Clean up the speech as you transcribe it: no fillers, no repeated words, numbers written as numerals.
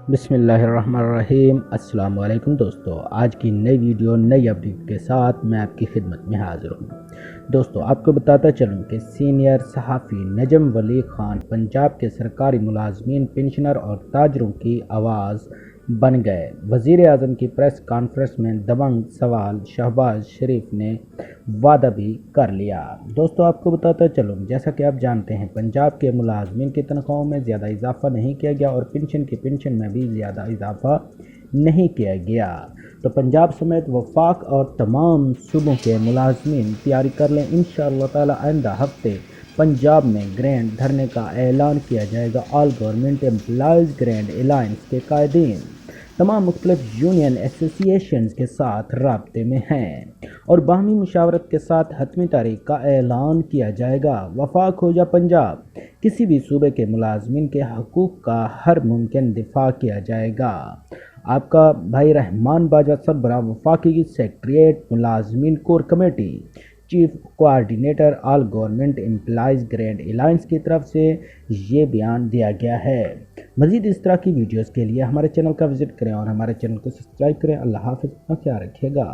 बिस्मिल्लाहिर्रहमानिर्रहीम। अस्सलाम वालेकुम दोस्तों, आज की नई वीडियो नई अपडेट के साथ मैं आपकी खिदमत में हाज़िर हूँ। दोस्तों, आपको बताता चलूँ कि सीनियर सहाफ़ी नजम वली खान पंजाब के सरकारी मुलाजमीन, पेंशनर और ताजरों की आवाज़ बन गए। वज़ीर आज़म की प्रेस कॉन्फ्रेंस में दबंग सवाल, शहबाज शरीफ ने वादा भी कर लिया। दोस्तों, आपको बताता चलूँ, जैसा कि आप जानते हैं, पंजाब के मुलाजमीन की तनख्वाहों में ज़्यादा इजाफा नहीं किया गया और पेंशन में भी ज़्यादा इजाफा नहीं किया गया। तो पंजाब समेत वफाक और तमाम सूबों के मुलाजमीन तैयारी कर लें। इंशाअल्लाह ताला आइंदा हफ्ते पंजाब में ग्रैंड धरने का ऐलान किया जाएगा। All government employees grand alliance के कायदीन तमाम मुख्तलिफ यूनियन एसोसिएशन के साथ राब्ते में हैं और बाहमी मुशावरत के साथ हतमी तारीख का ऐलान किया जाएगा। वफाक हो या पंजाब, किसी भी सूबे के मुलाजमीन के हकूक़ का हर मुमकिन दिफा किया जाएगा। आपका भाई रहमान बाजवा सरबराह वफाकी सेक्रेटरीट मुलाजमीन core committee chief coordinator all government employees grand alliance की तरफ से ये बयान दिया गया है। मज़ीद इस तरह की वीडियोस के लिए हमारे चैनल का विज़िट करें और हमारे चैनल को सब्सक्राइब करें। अल्लाह हाफ़िज़, अपना ख्याल रखिएगा।